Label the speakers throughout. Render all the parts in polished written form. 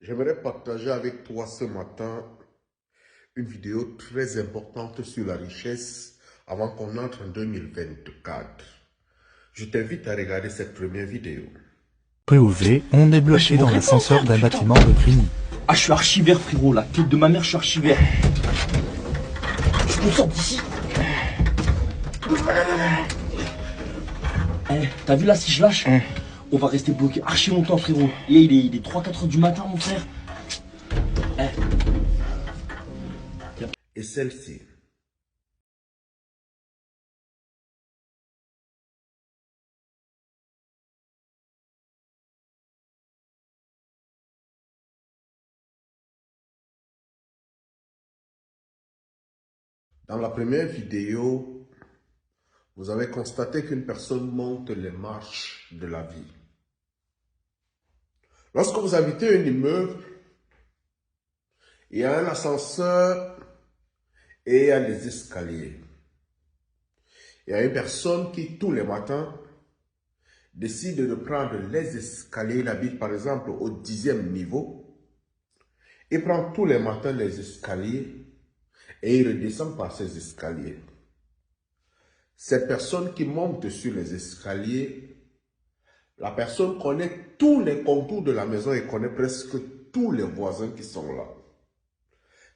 Speaker 1: J'aimerais partager avec toi ce matin une vidéo très importante sur la richesse avant qu'on entre en 2024. Je t'invite à regarder cette première vidéo.
Speaker 2: POV, on est bloqué dans l'ascenseur d'un bâtiment de Grigny.
Speaker 3: Ah, je suis archi vert, frérot. La tête de ma mère, je suis archi vert. Je me sors d'ici. T'as vu là, si je lâche, on va rester bloqué archi longtemps, frérot. Et il est 3-4 heures du matin, mon frère.
Speaker 1: Et celle-ci. Dans la première vidéo, vous avez constaté qu'une personne monte les marches de la vie. Lorsque vous habitez un immeuble, il y a un ascenseur et il y a des escaliers. Il y a une personne qui, tous les matins, décide de prendre les escaliers. Il habite par exemple au 10e niveau. Il prend tous les matins les escaliers et il redescend par ces escaliers. Cette personne qui monte sur les escaliers, la personne connaît tous les contours de la maison et connaît presque tous les voisins qui sont là.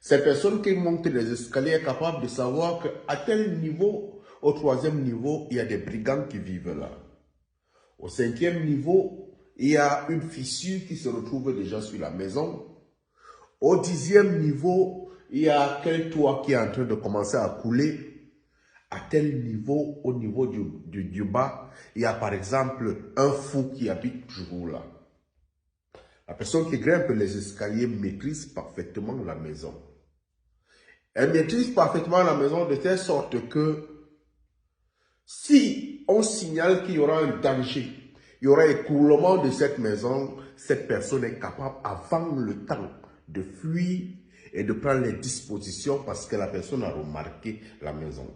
Speaker 1: Cette personne qui monte les escaliers est capable de savoir qu'à tel niveau, au 3e niveau, il y a des brigands qui vivent là. Au 5e niveau, il y a une fissure qui se retrouve déjà sur la maison. Au 10e niveau, il y a quel toit qui est en train de commencer à couler. À tel niveau, au niveau du bas, il y a par exemple un fou qui habite toujours là. La personne qui grimpe les escaliers maîtrise parfaitement la maison. Elle maîtrise parfaitement la maison de telle sorte que si on signale qu'il y aura un danger, il y aura écroulement de cette maison, cette personne est capable, avant le temps, de fuir et de prendre les dispositions parce que la personne a remarqué la maison.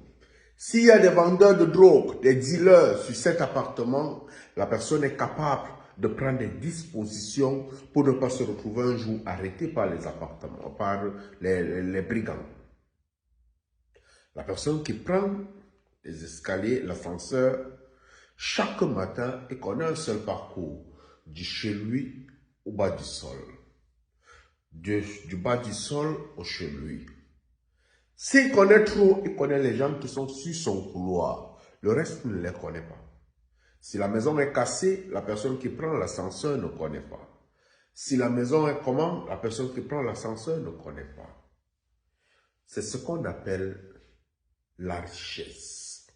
Speaker 1: S'il y a des vendeurs de drogue, des dealers sur cet appartement, la personne est capable de prendre des dispositions pour ne pas se retrouver un jour arrêté par les appartements, par les brigands. La personne qui prend les escaliers, l'ascenseur, chaque matin et connaît un seul parcours, du chez lui au bas du sol. Du bas du sol au chez lui. S'il connaît trop, il connaît les gens qui sont sur son couloir. Le reste ne les connaît pas. Si la maison est cassée, la personne qui prend l'ascenseur ne connaît pas. Si la maison est comment, la personne qui prend l'ascenseur ne connaît pas. C'est ce qu'on appelle la richesse.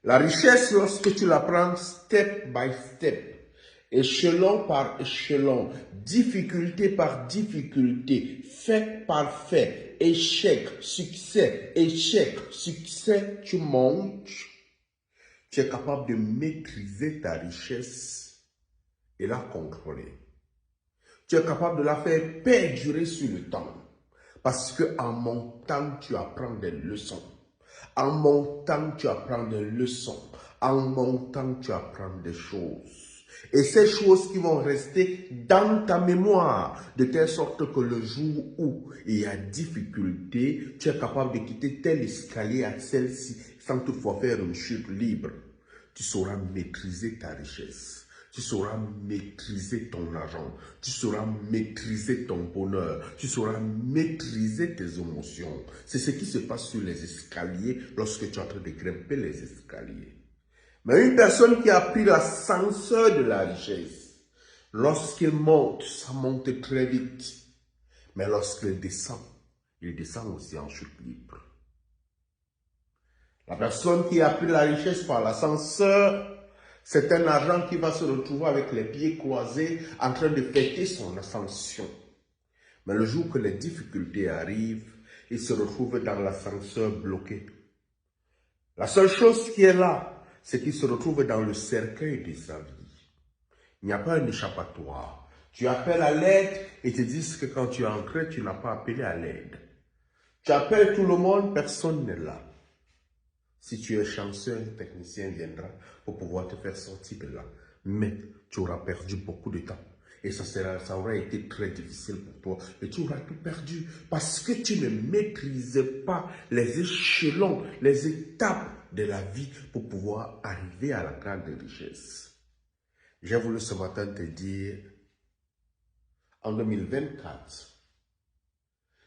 Speaker 1: La richesse, lorsque tu la prends step by step, échelon par échelon, difficulté par difficulté, fait par fait, échec, succès, tu montes, tu es capable de maîtriser ta richesse et la contrôler. Tu es capable de la faire perdurer sur le temps. Parce qu'en montant, tu apprends des leçons. En montant, tu apprends des leçons. En montant, tu apprends des choses. Et ces choses qui vont rester dans ta mémoire, de telle sorte que le jour où il y a difficulté, tu es capable de quitter tel escalier à celle-ci sans toutefois faire une chute libre. Tu sauras maîtriser ta richesse. Tu sauras maîtriser ton argent, tu sauras maîtriser ton bonheur, tu sauras maîtriser tes émotions. C'est ce qui se passe sur les escaliers lorsque tu es en train de grimper les escaliers. Mais une personne qui a pris l'ascenseur de la richesse, lorsqu'il monte, ça monte très vite. Mais lorsqu'il descend aussi en chute libre. La personne qui a pris la richesse par l'ascenseur, c'est un argent qui va se retrouver avec les pieds croisés en train de fêter son ascension. Mais le jour que les difficultés arrivent, il se retrouve dans l'ascenseur bloqué. La seule chose qui est là, c'est qu'il se retrouve dans le cercueil de sa vie. Il n'y a pas un échappatoire. Tu appelles à l'aide et te disent que quand tu es entré, tu n'as pas appelé à l'aide. Tu appelles tout le monde, personne n'est là. Si tu es chanceux, un technicien viendra pour pouvoir te faire sortir de là. Mais tu auras perdu beaucoup de temps. Et ça aurait été très difficile pour toi. Et tu auras tout perdu parce que tu ne maîtrisais pas les échelons, les étapes de la vie pour pouvoir arriver à la grande richesse. J'ai voulu ce matin te dire, en 2024,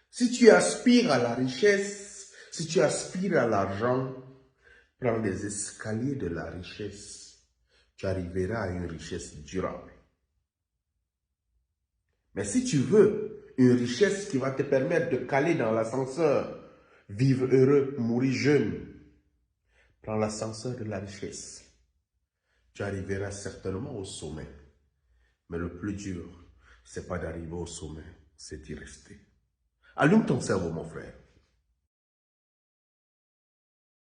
Speaker 1: si tu aspires à la richesse, si tu aspires à l'argent, prends les escaliers de la richesse. Tu arriveras à une richesse durable. Mais si tu veux une richesse qui va te permettre de caler dans l'ascenseur, vivre heureux, mourir jeune, prends l'ascenseur de la richesse. Tu arriveras certainement au sommet. Mais le plus dur, c'est pas d'arriver au sommet, c'est d'y rester. Allume ton cerveau, mon frère.